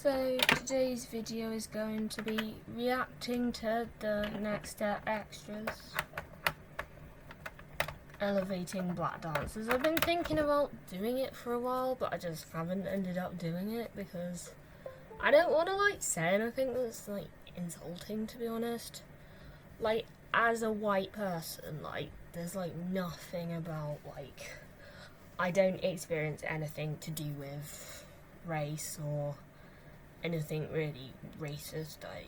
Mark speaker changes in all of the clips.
Speaker 1: So today's video is going to be reacting to the next step extras, elevating black dancers. I've been thinking about doing it for a while, but I just haven't ended up doing it because I don't want to say anything that's insulting, to be honest. As a white person, there's nothing about I don't experience anything to do with race or anything really racist. I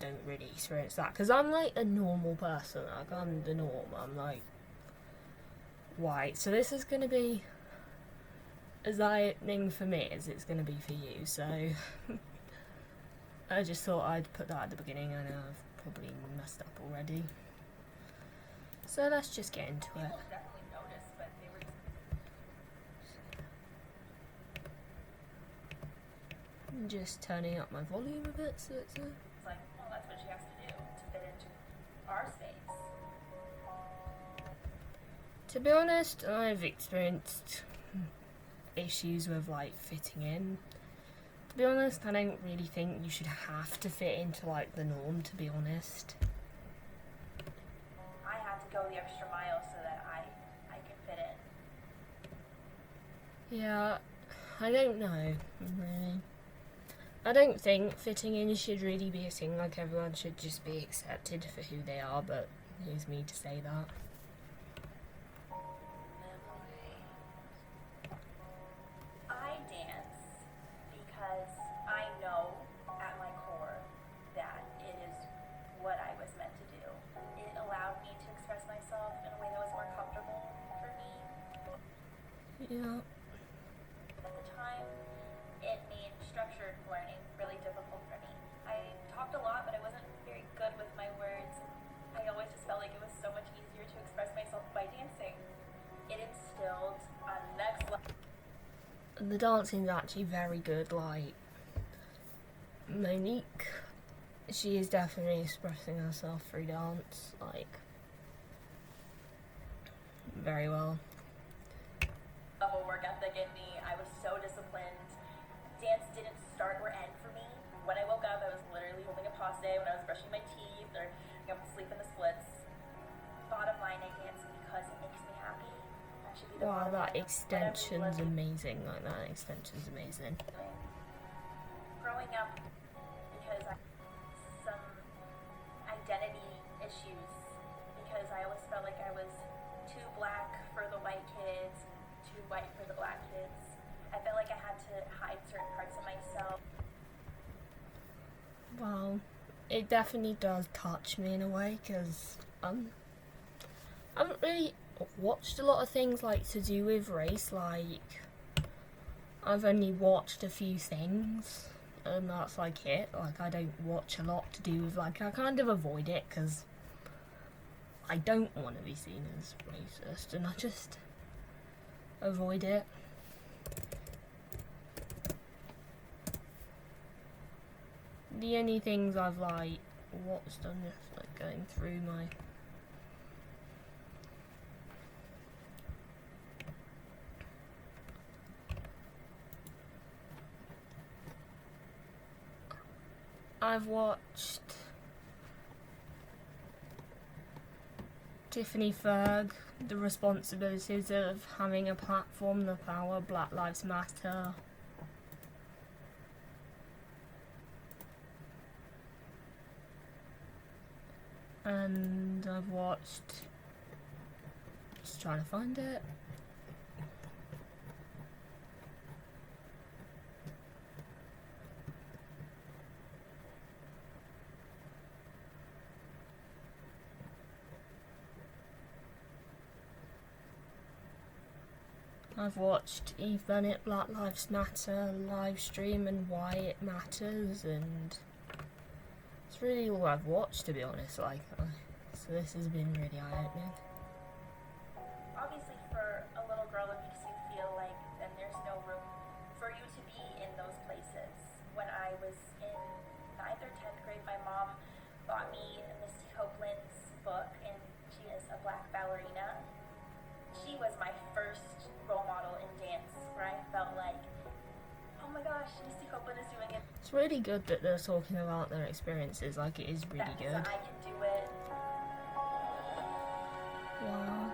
Speaker 1: don't really experience that because I'm a normal person. I'm the norm. I'm white. So this is going to be as eye-opening for me as it's going to be for you. So I just thought I'd put that at the beginning. I know I've probably messed up already. So let's just get into it. I'm just turning up my volume a bit so it's
Speaker 2: well, that's what she has to do to fit into our space.
Speaker 1: To be honest, I've experienced issues with fitting in. To be honest, I don't really think you should have to fit into the norm, to be honest.
Speaker 2: I had to go the extra mile so that I can fit in.
Speaker 1: Yeah, I don't know, really. I don't think fitting in should really be a thing. Everyone should just be accepted for who they are, but who's me to say that?
Speaker 2: I dance because I know at my core that it is what I was meant to do. It allowed me to express myself in a way that was more comfortable for me.
Speaker 1: Yeah.
Speaker 2: At the time, it made structured learning really difficult for me. I talked a lot, but I wasn't very good with my words. I always just felt like it was so much easier to express myself by dancing. It instilled a next level.
Speaker 1: The dancing is actually very good. Monique, she is definitely expressing herself through dance, very well.
Speaker 2: Level work ethic in me. I was so disciplined. Dance didn't start or end for me. When I woke up, I was literally holding a passe when I was brushing my teeth or going to sleep in the splits. Bottom line, I dance because it makes me happy. That should be the
Speaker 1: Wow,
Speaker 2: bottom
Speaker 1: that
Speaker 2: line.
Speaker 1: extension's amazing. That extension's amazing.
Speaker 2: Growing up, because I had some identity issues, because I always felt like I was too black for the white kids, too white for the black kids. I felt like I had to hide certain parts of myself.
Speaker 1: Wow, it definitely does touch me in a way because I haven't really watched a lot of things to do with race. I've only watched a few things and that's it. I don't watch a lot to do with I kind of avoid it because I don't want to be seen as racist and I just avoid it. The only things I've watched on this, going through my I've watched Tiffany Ferg, The Responsibilities of Having a Platform, The Power, Black Lives Matter. And I've watched, just trying to find it. I've watched Eve Bennett, Black Lives Matter live stream and why it matters, and it's really all I've watched, to be honest. So this has been really eye-opening.
Speaker 2: Obviously, for a little girl, it makes you feel like then there's no room for you to be in those places. When I was in 9th or 10th grade, my mom bought me Misty Copeland's book, and she is a black ballerina. She was my first role model in dance, where I felt like, oh my gosh, Misty Copeland is doing it.
Speaker 1: really good that they're talking about their experiences. Like, it is really
Speaker 2: that
Speaker 1: good.
Speaker 2: I can do it.
Speaker 1: Wow.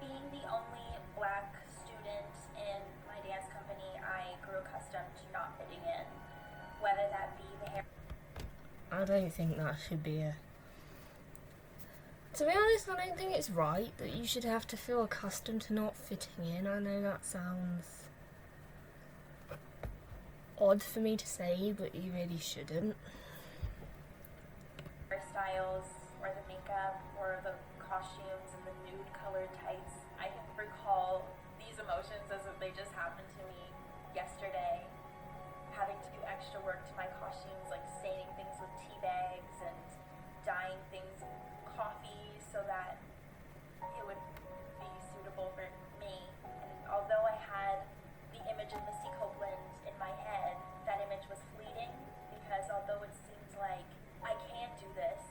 Speaker 2: Being the only black student in my dance company, I grew accustomed to not fitting in, whether that be the hair.
Speaker 1: I don't think that should be a... To be honest, I don't think it's right that you should have to feel accustomed to not fitting in. I know that sounds odd for me to say, but you really shouldn't.
Speaker 2: Hairstyles, or the makeup, or the costumes, and the nude colored tights. I can recall these emotions as if they just happened to me yesterday. Having to do extra work to my costumes, like staining things with tea bags and dyeing things coffee so that it would be suitable for me. And although I had the image of Misty Copeland in my head, that image was fleeting, because although it seemed like I can do this,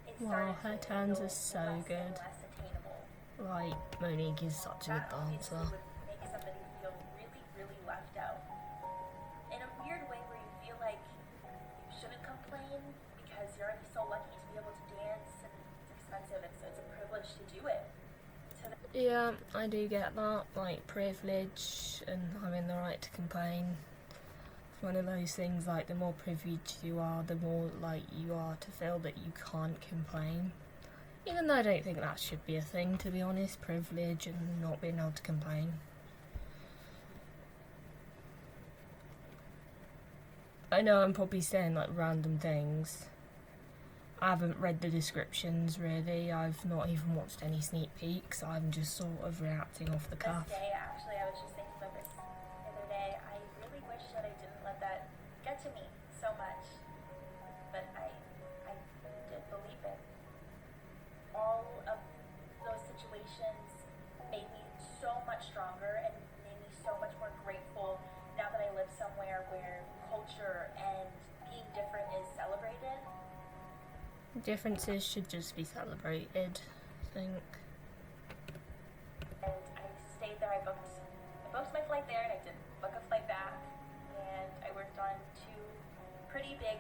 Speaker 2: it
Speaker 1: Wow,
Speaker 2: started
Speaker 1: her
Speaker 2: to
Speaker 1: turns
Speaker 2: feel
Speaker 1: are so
Speaker 2: less
Speaker 1: good.
Speaker 2: and less attainable.
Speaker 1: Like, Monique is such a good
Speaker 2: That obviously
Speaker 1: dancer.
Speaker 2: would make somebody feel really, really left out. In a weird way where you feel like you shouldn't complain because you're already so lucky to be able to dance, and it's expensive, it's a privilege to do it.
Speaker 1: Yeah, I do get that, like, privilege and having the right to complain. It's one of those things, like, the more privileged you are, the more, like, you are to feel that you can't complain. Even though I don't think that should be a thing, to be honest, privilege and not being able to complain. I know I'm probably saying, like, random things. I haven't read the descriptions, really. I've not even watched any sneak peeks. I'm just sort of reacting off the cuff.
Speaker 2: This day, actually, I was just thinking about this the other day. I really wish that I didn't let that get to me so much. But I did believe it. All of those situations made me so much stronger and made me so much more grateful now that I live somewhere where culture and being different is celebrated.
Speaker 1: Differences should just be celebrated, I think.
Speaker 2: And I stayed there. I booked my flight there, and I didn't book a flight back. And I worked on 2 pretty big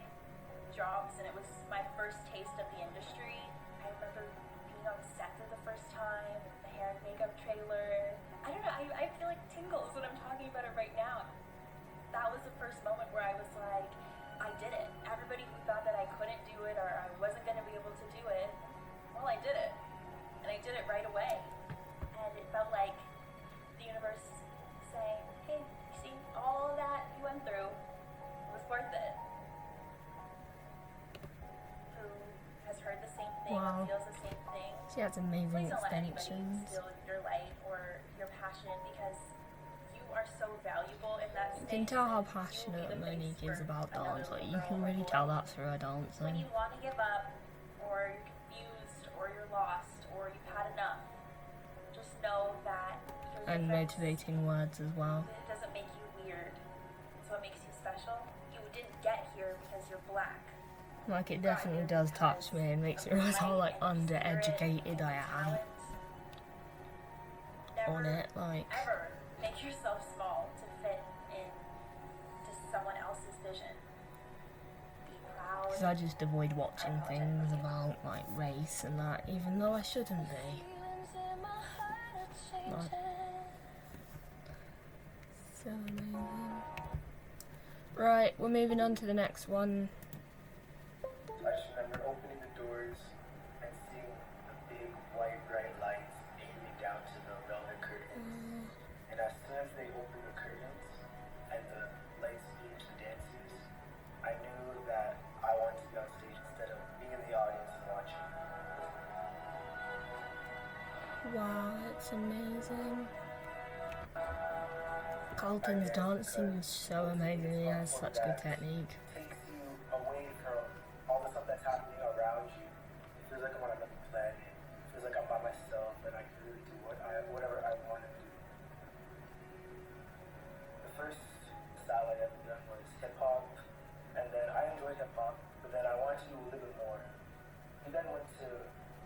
Speaker 2: jobs, and it was my first taste of the industry. I remember being on set for the first time, the hair and makeup trailer. I don't know, I feel like tingles when I'm talking about it right now. That was the first moment where I was like, I did it. Everybody who thought that I couldn't do it or I wasn't going to be able to do it, well, I did it. And I did it right away. And it felt like the universe saying, hey, you see, all that you went through was worth it. Who has heard the same thing,
Speaker 1: Wow.
Speaker 2: feels the same thing.
Speaker 1: She has amazing
Speaker 2: Please don't let anybody
Speaker 1: extensions.
Speaker 2: steal your light or your passion, because you are so valuable in that
Speaker 1: You
Speaker 2: space.
Speaker 1: can tell how
Speaker 2: and you will be
Speaker 1: passionate
Speaker 2: the face
Speaker 1: Monique is
Speaker 2: for
Speaker 1: about
Speaker 2: another
Speaker 1: dance. Like,
Speaker 2: little
Speaker 1: you
Speaker 2: girl
Speaker 1: can
Speaker 2: or
Speaker 1: really
Speaker 2: boy.
Speaker 1: tell that through her
Speaker 2: When
Speaker 1: dancing.
Speaker 2: you want to give up, or you're confused, or you're lost, or you've had enough, just know that your
Speaker 1: And
Speaker 2: difference,
Speaker 1: motivating words as well.
Speaker 2: it doesn't make you weird. It's what makes you special. You didn't get here because you're black.
Speaker 1: Like, it definitely does touch me and makes me realise how, like, undereducated I am on
Speaker 2: Never,
Speaker 1: it. Like,
Speaker 2: ever make yourself small to fit in to someone else's vision. Be proud.
Speaker 1: because I just avoid watching things about, like, race and that, even though I shouldn't be. Like, so amazing. Right, we're moving on to the next one.
Speaker 3: I just remember opening the doors and seeing the big white bright lights aiming down to the velvet curtains. And as soon as they opened the curtains and the lights beamed to dancers, I knew that I wanted to be on stage instead of being in the audience and watching.
Speaker 1: Wow, it's amazing. Carlton's dancing is so amazing. He has such good technique.
Speaker 3: Takes you away from all the stuff that's happening around you. It feels like I'm on another planet. It feels like I'm by myself and I can really do whatever I want to do. The first style I ever done was hip hop, and then I enjoyed hip hop, but then I wanted to do a little bit more. We then went to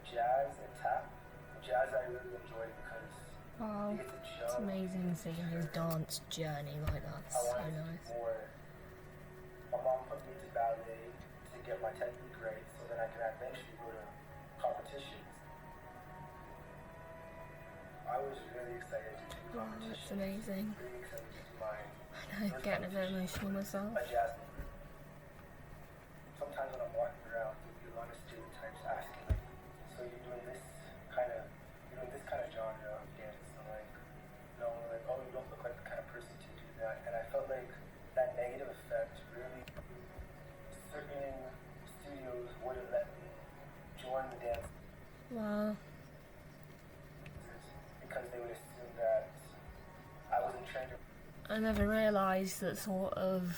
Speaker 3: jazz and tap. Jazz I really enjoyed because
Speaker 1: Wow,
Speaker 3: You get to
Speaker 1: it's
Speaker 3: jump.
Speaker 1: amazing seeing his dance journey like that. It's
Speaker 3: I
Speaker 1: so
Speaker 3: wanted to do
Speaker 1: nice.
Speaker 3: more. My mom put me to ballet to get my technique right so that I could eventually go to competitions. I was really excited to do
Speaker 1: Wow,
Speaker 3: competitions.
Speaker 1: it's amazing.
Speaker 3: Really excited to do my
Speaker 1: I know, getting a bit emotional myself.
Speaker 3: a jazz group. Sometimes when I'm walking around, there'll be a lot of stereotypes asking, like, so you're doing this kind of genre of dance. I'm like, no, like, oh, you don't look like the kind of person to do that. And I felt like that negative effect really, certain studios wouldn't let me join the dance
Speaker 1: Wow.
Speaker 3: because they would assume that I wasn't trained.
Speaker 1: I never realised that sort of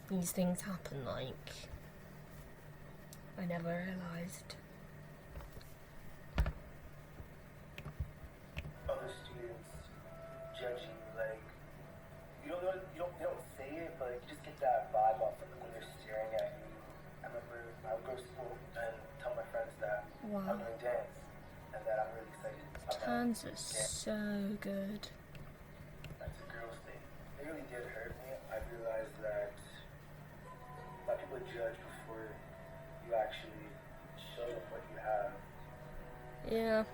Speaker 1: these things happen, like, I never realised.
Speaker 3: Other students judging, like, you don't say it, but you just get that vibe off of it when they're staring at you. I remember I would go to school and tell my friends that
Speaker 1: Wow.
Speaker 3: I'm doing dance and that I'm really excited about
Speaker 1: Turns are
Speaker 3: dance.
Speaker 1: so good.
Speaker 3: That's a girl's thing. It really did hurt me. I realized that a lot of people judge before you actually show them what you have.
Speaker 1: Yeah.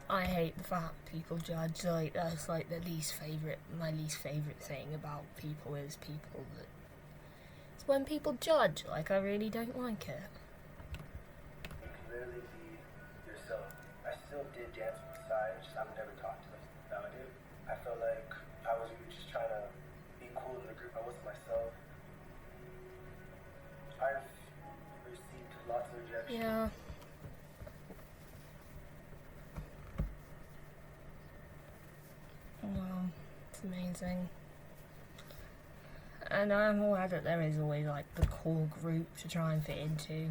Speaker 1: I hate the fact people judge, like, that's like my least favourite thing about people is people that, it's when people judge, like, I really don't like it.
Speaker 3: You can literally be yourself. I still did dance on the side, just I would never talk to them about it. I felt like I was really just trying to be cool in the group. I wasn't myself. I've received lots of rejection.
Speaker 1: Yeah. Wow, it's amazing. And I'm aware that there is always like the core group to try and fit into.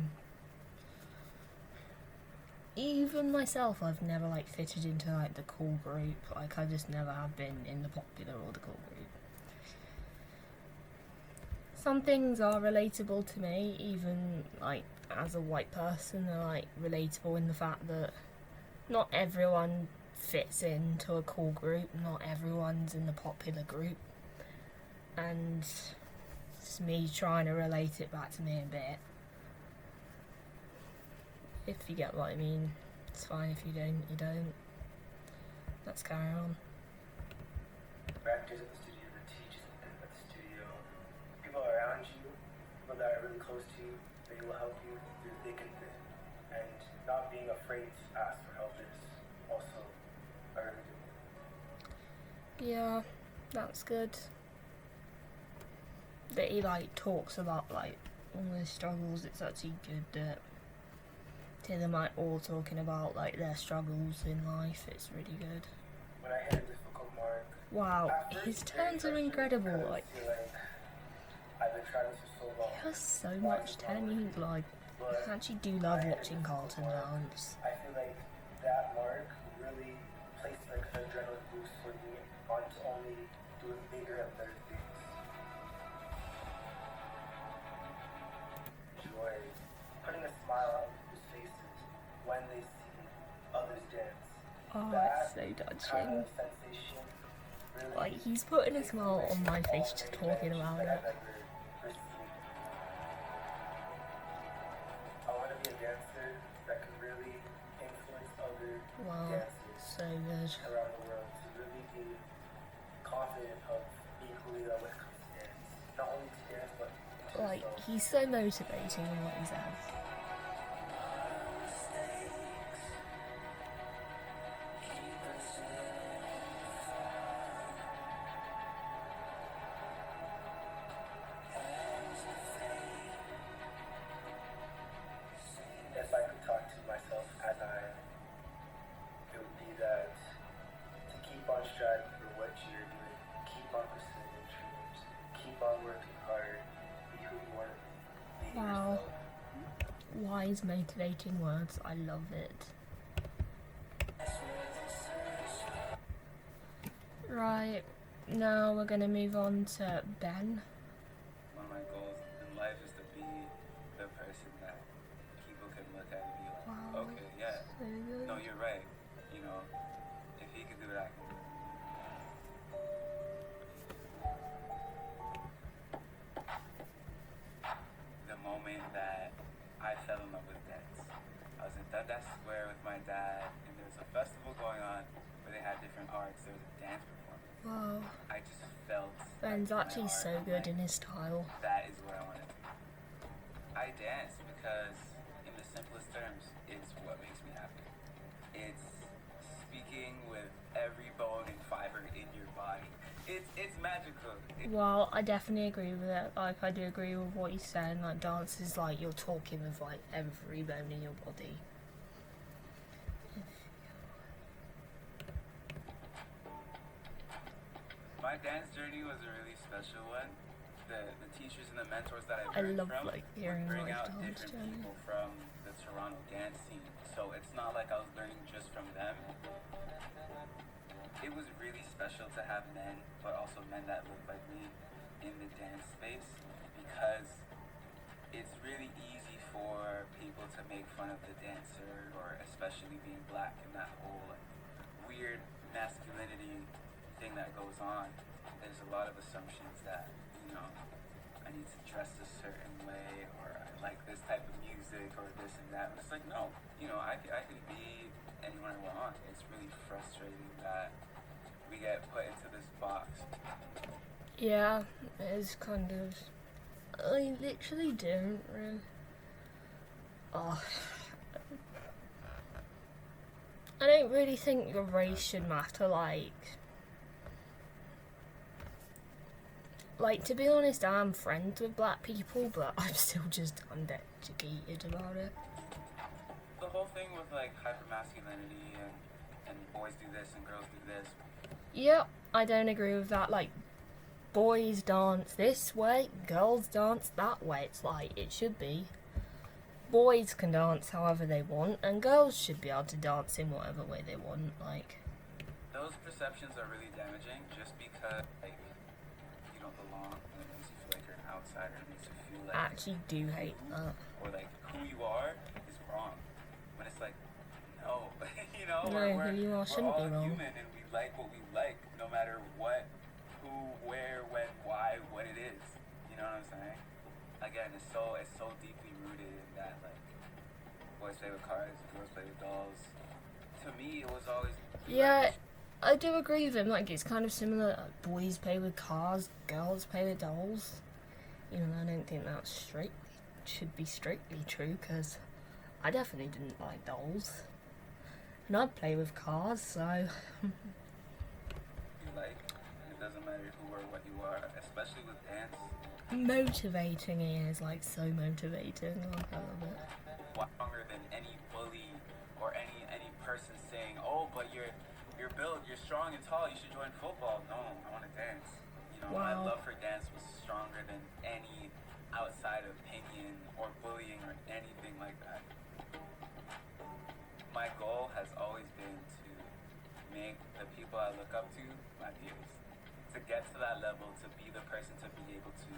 Speaker 1: Even myself, I've never like fitted into like the cool group. Like, I just never have been in the popular or the cool group. Some things are relatable to me, even like as a white person. They're like relatable in the fact that not everyone fits into a cool group, not everyone's in the popular group, and it's me trying to relate it back to me a bit. If you get what I mean. It's fine. If you don't, you don't. Let's carry on.
Speaker 3: Directors at the studio, the teachers at the studio, people around you, people that are really close to you, they will help you through thick and thin. And not being afraid to ask for help is also a really good thing.
Speaker 1: Yeah, that's good. That he like talks about like all his struggles. It's actually good that to them like all talking about like their struggles in life. It's really good.
Speaker 3: When I hit a difficult mark,
Speaker 1: Wow,
Speaker 3: at first
Speaker 1: his
Speaker 3: it's very
Speaker 1: turns are
Speaker 3: frustrating
Speaker 1: incredible.
Speaker 3: because
Speaker 1: Like,
Speaker 3: I feel like I've been trying this for so long.
Speaker 1: he has so
Speaker 3: Why
Speaker 1: much
Speaker 3: is it not working?
Speaker 1: technique. Like,
Speaker 3: But
Speaker 1: I actually do love watching Carlton dance.
Speaker 3: I feel like that mark really placed like an adrenaline boost for me onto only doing bigger and better things. Joy, putting a smile on people's faces when they see others dance.
Speaker 1: Oh,
Speaker 3: That
Speaker 1: it's so
Speaker 3: kind
Speaker 1: touching.
Speaker 3: of sensation really
Speaker 1: Like, he's putting a
Speaker 3: takes
Speaker 1: smile
Speaker 3: away
Speaker 1: on my
Speaker 3: all
Speaker 1: face
Speaker 3: the
Speaker 1: just
Speaker 3: negative
Speaker 1: talking
Speaker 3: energy
Speaker 1: about
Speaker 3: that
Speaker 1: it.
Speaker 3: I've ever received. I want to be a dancer that can really influence other
Speaker 1: Wow,
Speaker 3: dancers
Speaker 1: so good.
Speaker 3: around the world to really be confident of being who they are when it comes to dance. Not only to dance, but to
Speaker 1: Like,
Speaker 3: themselves.
Speaker 1: he's so motivating in what he says.
Speaker 3: If I could talk to myself as I am, it would be that to keep on striving for what you're doing, keep on pursuing your dreams, keep on working hard, be who you want to be
Speaker 1: Wow.
Speaker 3: yourself.
Speaker 1: Wise, motivating words. I love it. Right, now we're gonna move on to Ben.
Speaker 4: One of my goals in life is to be the person that people can look at and be like,
Speaker 1: Wow.
Speaker 4: okay, yeah,
Speaker 1: So good.
Speaker 4: no, you're right. fireworks, there was a dance performance.
Speaker 1: Wow.
Speaker 4: I just felt
Speaker 1: Ben's
Speaker 4: like
Speaker 1: actually
Speaker 4: my
Speaker 1: so
Speaker 4: heart,
Speaker 1: good
Speaker 4: like,
Speaker 1: in his style.
Speaker 4: that is what I want to do. I dance because, in the simplest terms, it's what makes me happy. It's speaking with every bone and fiber in your body. It's magical.
Speaker 1: Well, I definitely agree with it. Like, I do agree with what you're saying. Like, dance is like you're talking with like every bone in your body.
Speaker 4: My dance journey was a really special one. The teachers and the mentors that
Speaker 1: I
Speaker 4: learned
Speaker 1: love
Speaker 4: from
Speaker 1: like hearing
Speaker 4: would bring
Speaker 1: like
Speaker 4: out
Speaker 1: dance
Speaker 4: different
Speaker 1: journey.
Speaker 4: people from the Toronto dance scene. So it's not like I was learning just from them. It was really special to have men, but also men that look like me in the dance space, because it's really easy for people to make fun of the dancer, or especially being black, and that whole like weird masculinity thing that goes on. There's a lot of assumptions that, you know, I need to dress a certain way, or I like this type of music, or this and that. But it's like, no, you know, I can be anyone I want. It's really frustrating that we get put into this box.
Speaker 1: Yeah, it is kind of. I literally don't really. Oh. I don't really think your race should matter. Like, to be honest, I'm friends with black people, but I'm still just uneducated about it.
Speaker 4: The whole thing with like hypermasculinity and boys do this and girls do this.
Speaker 1: Yep, I don't agree with that. Like, boys dance this way, girls dance that way. It's like, it should be. Boys can dance however they want, and girls should be able to dance in whatever way they want. Like,
Speaker 4: Those perceptions are really damaging, just because like you don't belong, and it makes you feel like you're an outsider. It makes you feel like
Speaker 1: I actually do hate that.
Speaker 4: or like who you are is wrong. When it's like, no, you know,
Speaker 1: No,
Speaker 4: we're
Speaker 1: who you are
Speaker 4: we're
Speaker 1: shouldn't
Speaker 4: all
Speaker 1: be wrong.
Speaker 4: human, and we like what we like, no matter what, who, where, when, why, what it is. You know what I'm saying? Again, it's so deeply rooted in that, like, boys play with cars, girls play with dolls. To me, it was always
Speaker 1: Yeah, I do agree with him. Like, it's kind of similar. Like, boys play with cars, girls play with dolls. Even though I don't think that's should be strictly true, because I definitely didn't like dolls. And I'd play with cars, so.
Speaker 4: you like. It doesn't matter who or what you are, especially with dance.
Speaker 1: Motivating it is, like, so motivating. Like, I love it.
Speaker 4: Stronger than any bully or any person saying, "Oh, but you're built, you're strong and tall, you should join football." No, I want to dance. You know, my
Speaker 1: Wow.
Speaker 4: love for dance was stronger than any outside opinion or bullying or anything like that. My goal has always been to make the people I look up to my peers. To get to that level, to be the person, to be able to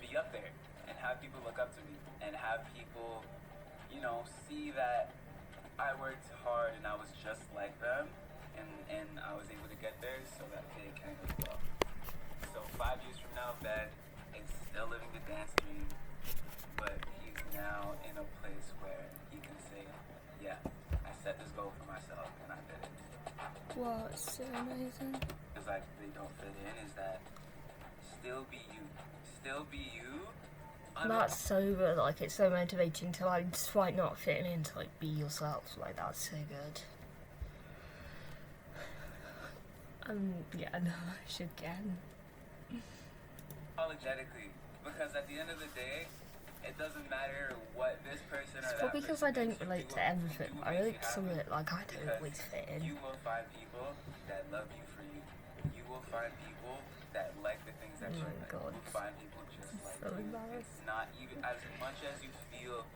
Speaker 4: be up there and have people look up to me and have people, you know, see that I worked hard and I was just like them, and I was able to get there so that they can as well. So 5 years from now, Ben is still living the dance dream, but he's now in a place where he can say, yeah, I set this goal for myself and I did it.
Speaker 1: Wow, it's so amazing.
Speaker 4: Because like they don't fit in is that still be you. Still be you.
Speaker 1: That's so good. Like, it's so motivating to, like, despite not fitting in, to, like, be yourself. Like, that's so good. Yeah, no, I should get.
Speaker 4: Apologetically, because at the end of the day, it doesn't matter what this person or
Speaker 1: It's
Speaker 4: that
Speaker 1: probably because I
Speaker 4: person
Speaker 1: don't
Speaker 4: makes you
Speaker 1: relate
Speaker 4: do
Speaker 1: to
Speaker 4: or
Speaker 1: everything.
Speaker 4: do
Speaker 1: I
Speaker 4: makes
Speaker 1: relate
Speaker 4: you
Speaker 1: to some of
Speaker 4: happy.
Speaker 1: it, like, I don't
Speaker 4: Because
Speaker 1: always fit in.
Speaker 4: you will find people that love you for you. You will find people that like the things that
Speaker 1: Oh
Speaker 4: you
Speaker 1: my
Speaker 4: like.
Speaker 1: God.
Speaker 4: You will find people just like
Speaker 1: So
Speaker 4: you.
Speaker 1: embarrassed.
Speaker 4: It's not even as much as you feel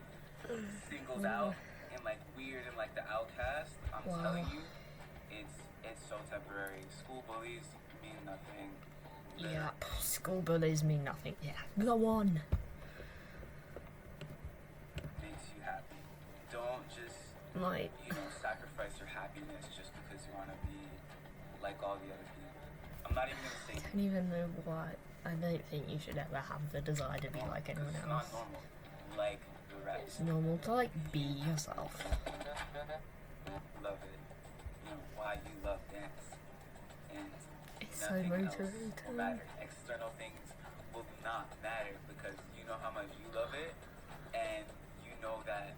Speaker 4: singled out and like weird and like the outcast. I'm
Speaker 1: Wow.
Speaker 4: telling you, it's so temporary. School bullies mean nothing.
Speaker 1: Yeah, school bullies mean nothing. Yeah, go on.
Speaker 4: Makes you happy. Don't just
Speaker 1: Like,
Speaker 4: sacrifice your happiness just because you want to be like all the other people. I'm not even gonna say
Speaker 1: I don't even know what. I don't think you should ever have the desire to be like anyone
Speaker 4: it's
Speaker 1: else.
Speaker 4: not normal. Like the rest.
Speaker 1: It's normal to, like, be yourself.
Speaker 4: Love it. You know why you love dance.
Speaker 1: So
Speaker 4: nothing else
Speaker 1: motivating.
Speaker 4: will matter. External things will not matter because you know how much you love it, and you know that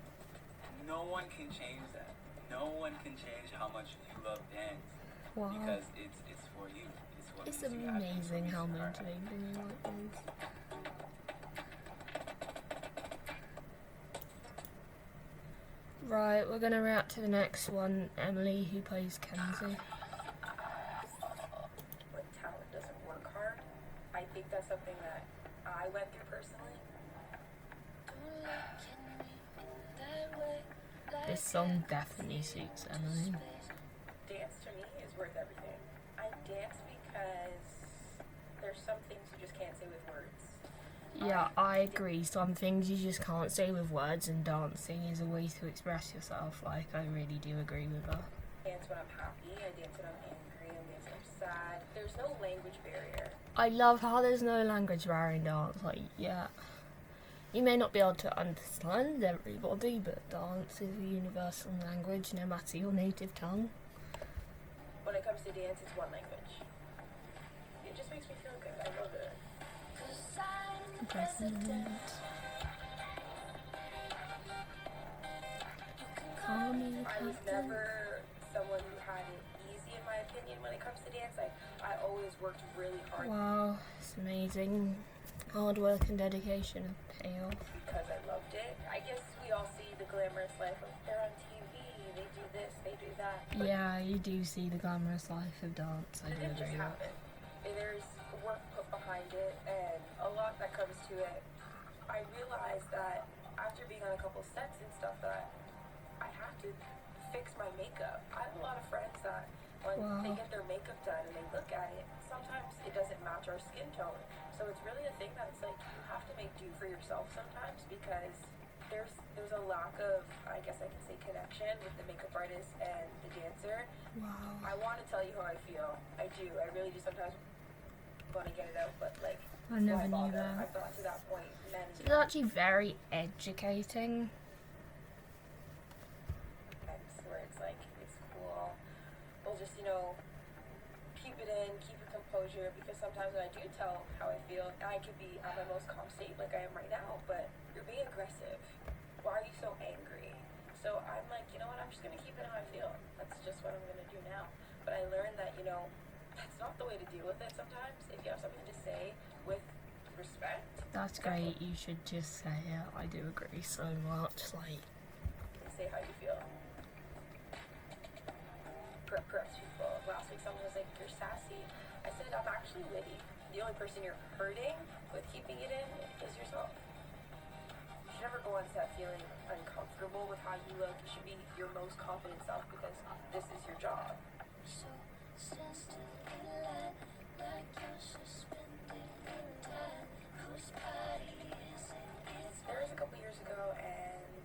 Speaker 4: no one can change that. No one can change how much you love dance
Speaker 1: Wow.
Speaker 4: because it's for you. It's what
Speaker 1: It's
Speaker 4: makes you happy, it's what
Speaker 1: amazing
Speaker 4: makes
Speaker 1: how
Speaker 4: your heart happy.
Speaker 1: motivating you like is. Right, we're gonna react to the next one. Emily, who plays Kenzie.
Speaker 2: When talent doesn't work hard, I think that's something that I went through personally.
Speaker 1: This song definitely suits Emily.
Speaker 2: Dance to me is worth everything. I dance because there's some things you just can't say with words.
Speaker 1: Yeah, I agree. Some things you just can't say with words, and dancing is a way to express yourself. Like, I really do agree with her.
Speaker 2: I dance when I'm happy, I dance when I'm angry, I dance when I'm sad. There's no language barrier.
Speaker 1: I love how there's no language barrier in dance. Like, yeah, you may not be able to understand everybody, but dance is a universal language, no matter your native tongue.
Speaker 2: When it comes to dance, it's one language. It just makes me feel good. I love it.
Speaker 1: President. Call me
Speaker 2: I was
Speaker 1: Captain.
Speaker 2: never someone who had it easy in my opinion when it comes to dance. I always worked really hard
Speaker 1: Wow, it's amazing. Hard work and dedication pay off.
Speaker 2: because I loved it. I guess we all see the glamorous life of they're on TV, they do this, they do that. But
Speaker 1: Yeah, you do see the glamorous life of dance. I
Speaker 2: it
Speaker 1: do
Speaker 2: didn't just
Speaker 1: agree.
Speaker 2: happen. There's work put behind it and a lot that comes to it. I realized that after being on a couple sets and stuff that I have to fix my makeup. I have a lot of friends that when they
Speaker 1: Wow.
Speaker 2: get their makeup done and they look at it, sometimes it doesn't match our skin tone. So it's really a thing that it's like you have to make do for yourself sometimes because there's a lack of, I guess I can say, connection with the makeup artist and the dancer.
Speaker 1: Wow.
Speaker 2: I want to tell you how I feel. I do. I really do sometimes want to get it out, but like,
Speaker 1: I never
Speaker 2: why
Speaker 1: knew
Speaker 2: bother?
Speaker 1: that.
Speaker 2: I've gotten to that point many
Speaker 1: It's actually very educating.
Speaker 2: times where it's like, it's cool. We'll just, keep it in, keep your composure, because sometimes when I do tell how I feel, I could be at my most calm state like I am right now, but you're being aggressive. Why are you so angry? So I'm like, you know what, I'm just going to keep it how I feel. That's just what I'm going to do now. But I learned that, that's not the way to deal with it sometimes. If you have something to say with respect,
Speaker 1: That's great. You should just say it. I do agree so much. Like,
Speaker 2: say how you feel. Correct people. Last week someone was like, you're sassy. I said, I'm actually witty. The only person you're hurting with keeping it in is yourself. You should never go on set feeling uncomfortable with how you look. You should be your most confident self because this is your job. There was a couple years ago and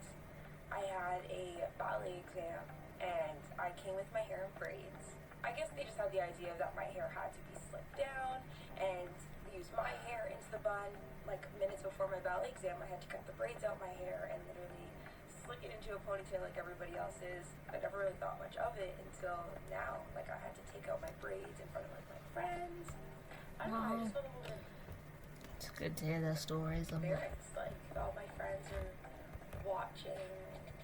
Speaker 2: I had a ballet exam and I came with my hair in braids. I guess they just had the idea that my hair had to be slicked down and use my hair into the bun. Like minutes before my ballet exam, I had to cut the braids out my hair and literally slick it into a ponytail like everybody else's. I never really thought much of it until now. Like I had to take out my braids in front of like my friends. I don't know, I just felt a little bit
Speaker 1: it's good to hear their stories.
Speaker 2: embarrassed. Like all my friends are watching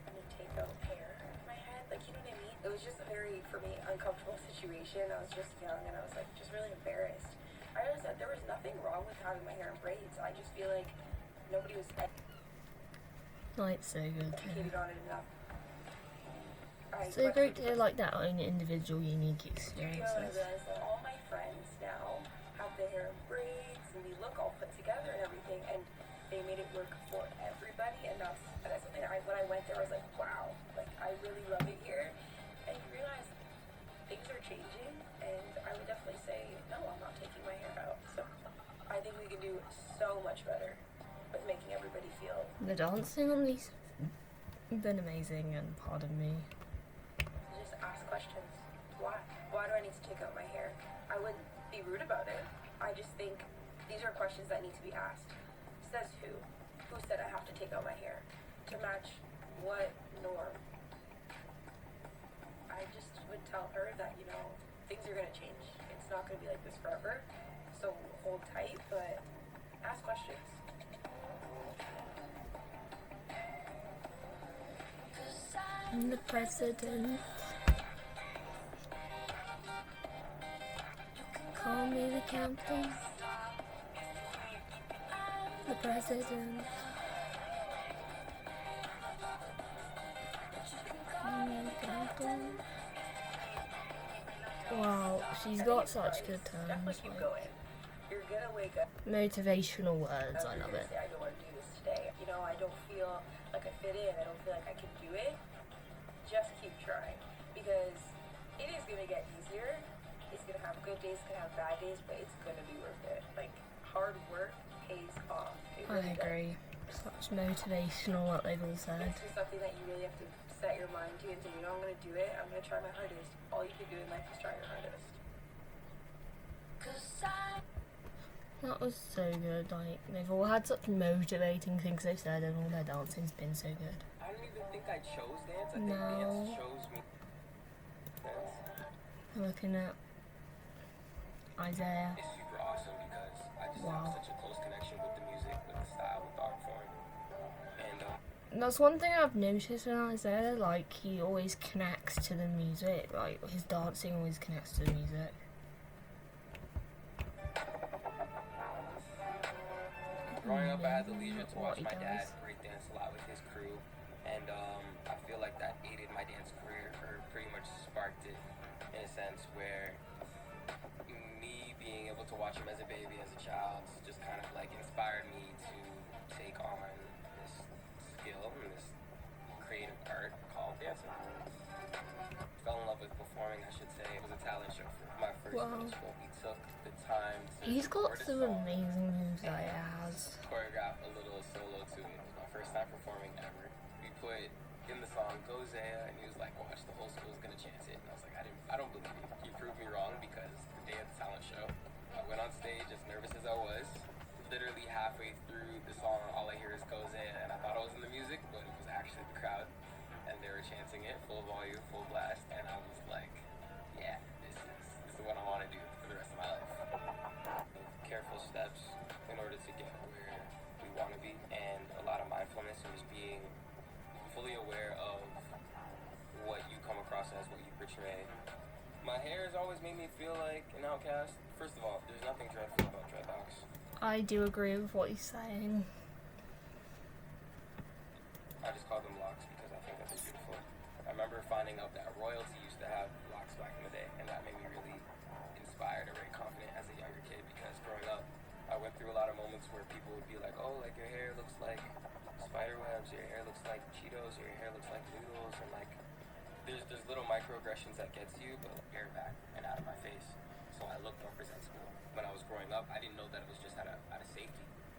Speaker 2: me take out hair out of my head. Like, you know what I mean? It was just a very, for me, uncomfortable situation. I was just young and I was like just really embarrassed. I realized that there was nothing wrong with having my hair in braids. I just feel like nobody was
Speaker 1: Like, so good to hear.
Speaker 2: educated on it enough.
Speaker 1: So great to hear like that own individual unique
Speaker 2: And I
Speaker 1: experiences.
Speaker 2: realized that all my friends now have their hair in braids and we look all put together and everything, and they made it work for everybody. And that's something when I went there, I was like, wow, like I really love it here. And you realize things are changing, and I would definitely say, no, I'm not taking my hair out. So I think we can do so much better with making everybody feel.
Speaker 1: The dancing on these have been amazing, and pardon me.
Speaker 2: Just ask questions. Why? Why do I need to take out my hair? I wouldn't be rude about it. I just think these are questions that need to be asked. Says who? Who said I have to take out my hair? To match what norm? I just would tell her that, things are going to change. It's not going to be like this forever. So hold tight, but ask questions.
Speaker 1: I'm the president. Call me the captain. The president. Call me the captain. Wow, she's got such good
Speaker 2: Definitely
Speaker 1: terms.
Speaker 2: keep
Speaker 1: Like,
Speaker 2: going. You're going to wake up.
Speaker 1: motivational words, I love it.
Speaker 2: Say, I don't want to do this today. You know, I don't feel like I fit in. I don't feel like I can do it. Just keep trying, because it is going to get easier. It's going to have good days, it's going to have bad days, but it's going to be worth it. Like, hard work pays off. It
Speaker 1: I
Speaker 2: really
Speaker 1: agree. Such motivational what they've all said.
Speaker 2: It's just something that you really have to set your mind to and say, you know, I'm going to do it. I'm going to try my hardest. All you can do in life is try your hardest.
Speaker 1: That was so good. Like, they've all had such motivating things they've said, and all their dancing's been so good.
Speaker 4: I don't even think I chose dance. I think
Speaker 1: No.
Speaker 4: dance chose me. Dance.
Speaker 1: Looking at Isaiah.
Speaker 4: It's super awesome because I just
Speaker 1: Wow.
Speaker 4: have such a close connection with the music, with the style, with the art form. And
Speaker 1: That's one thing I've noticed in Isaiah, like, he always connects to the music. Like, his dancing always connects to the music.
Speaker 4: growing up, I had the leisure to watch
Speaker 1: What he
Speaker 4: my dad
Speaker 1: does.
Speaker 4: breakdance a lot with his crew, and I feel like that aided my dance career, or pretty much sparked it in a sense where me being able to watch him as a baby, as a child, just kind of like inspired me to take on this skill and this creative art called dancing. Fell in love with performing, I should say. It was a talent show for my first
Speaker 1: Wow.
Speaker 4: middle school. We took the time to
Speaker 1: He's got
Speaker 4: record a
Speaker 1: some
Speaker 4: song
Speaker 1: amazing moves that he
Speaker 4: and
Speaker 1: has.
Speaker 4: choreograph a little solo to it. It was my first time performing ever. We put in the song "Go Zaya," and he was like, "Watch, the whole school's gonna chant it." And I was like, I don't believe you. You proved me wrong, because the day of the talent show, I went on stage as nervous as I was. Literally halfway through the song, all I hear is "Go Zaya," and I thought it was in the music, but it was actually the crowd, and they were chanting it full volume, full blast, and I was like, yeah, this is what I want to do for the rest of my life. Careful steps in order to get where we want to be, and a lot of mindfulness and just being fully aware of what you come across as, what you portray. My hair has always made me feel like an outcast. First of all, there's nothing dreadful about dreadlocks.
Speaker 1: I do agree with what he's saying.
Speaker 4: I just call them locks because I think that they're beautiful. I remember finding out that royalty used to have locks back in the day, and that made me really inspired and very confident as a younger kid, because growing up, I went through a lot of moments where people would be like, oh, like your hair looks like spider webs, your hair looks like Cheetos, or your hair looks like noodles, and like there's little microaggressions that get to you, but like, hair back and out of my face, so I look more presentable. When I was growing up, I didn't know that it was just out of safety.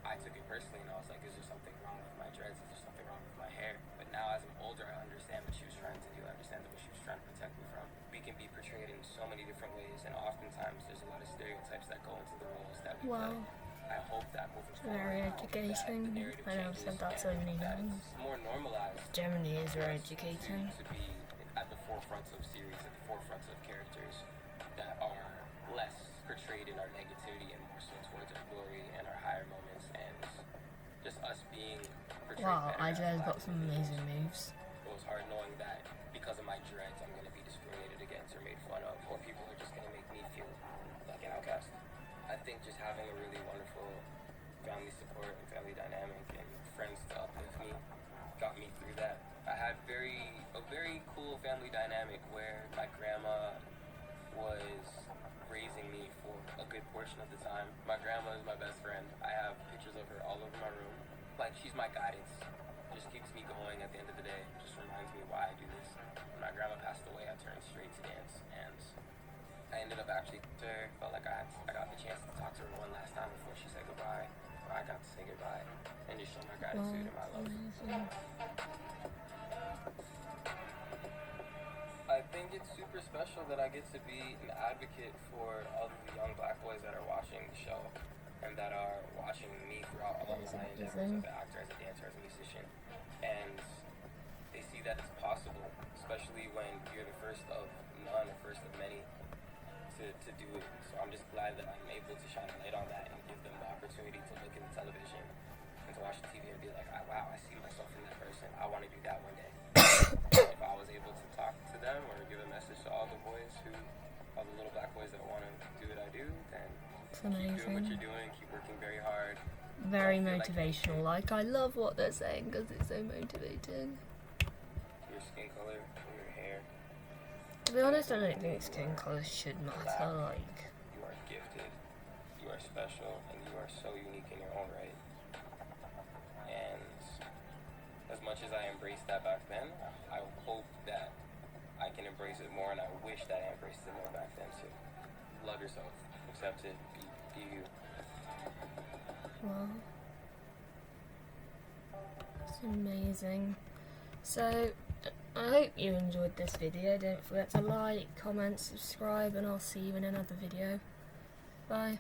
Speaker 4: I took it personally, and I was like, is there something wrong with my dreads? Is there something wrong with my hair? But now, as I'm older, I understand what she was trying to do. I understand what she was trying to protect me from. We can be portrayed in so many different ways, and oftentimes there's a lot of stereotypes that go into the roles that we play.
Speaker 1: Wow.
Speaker 4: I hope that moving forward,
Speaker 1: Very
Speaker 4: I hope that
Speaker 1: educating.
Speaker 4: the narrative
Speaker 1: I know I've said
Speaker 4: changes
Speaker 1: that so
Speaker 4: and
Speaker 1: many
Speaker 4: that
Speaker 1: times.
Speaker 4: it's more normalized.
Speaker 1: Germany is very
Speaker 4: for us
Speaker 1: educating.
Speaker 4: To be at the forefront of series, at the forefront of characters that are less portrayed in our negativity and more so towards our glory and our higher moments, and just us being portrayed
Speaker 1: Wow,
Speaker 4: better as
Speaker 1: Isaiah's
Speaker 4: black
Speaker 1: got some
Speaker 4: individuals.
Speaker 1: amazing moves.
Speaker 4: It was hard knowing that because of my dreads, I'm going to be discriminated against or made fun of, or people are just going to make me feel like an outcast. I think just having a really wonderful family support and family dynamic and friends to uplift me got me through that. I had a very cool family dynamic where my grandma was raising me for a good portion of the time. My grandma is my best friend. I have pictures of her all over my room. Like, she's my guidance. Just keeps me going at the end of the day. Just reminds me why I do this. When my grandma passed away, I turned straight to dance, and I ended up actually felt like I got the chance to talk to her one last time before she said goodbye. I got to say goodbye and just show my gratitude and my love.
Speaker 1: Amazing.
Speaker 4: I think it's super special that I get to be an advocate for all of the young black boys that are watching the show and that are watching me throughout all of my endeavors as an actor, as a dancer, as a musician. And they see that it's possible, especially when you're the first of none, the first of many to do it. So I
Speaker 5: I'm just glad that I'm able to shine a light on that and give them the opportunity to look in the television and to watch the TV and be like, "Ah, wow, I see myself in that person. I want to do that one day." If I was able to talk to them or give a message to all the boys all the little black boys that want to do what I do, then
Speaker 1: It's
Speaker 5: keep doing what
Speaker 1: amazing.
Speaker 5: you're doing, keep working very hard.
Speaker 1: Very
Speaker 5: Don't feel like
Speaker 1: motivational. Like, I love what they're saying because it's so motivating.
Speaker 5: your skin color or your hair,
Speaker 1: To be honest, I don't think skin colour should matter. Like,
Speaker 5: you are gifted, you are special, and you are so unique in your own right. And as much as I embraced that back then, I hope that I can embrace it more, and I wish that I embraced it more back then too. Love yourself, accept it, be you.
Speaker 1: wow. It's amazing. So, I hope you enjoyed this video. Don't forget to like, comment, subscribe, and I'll see you in another video. Bye.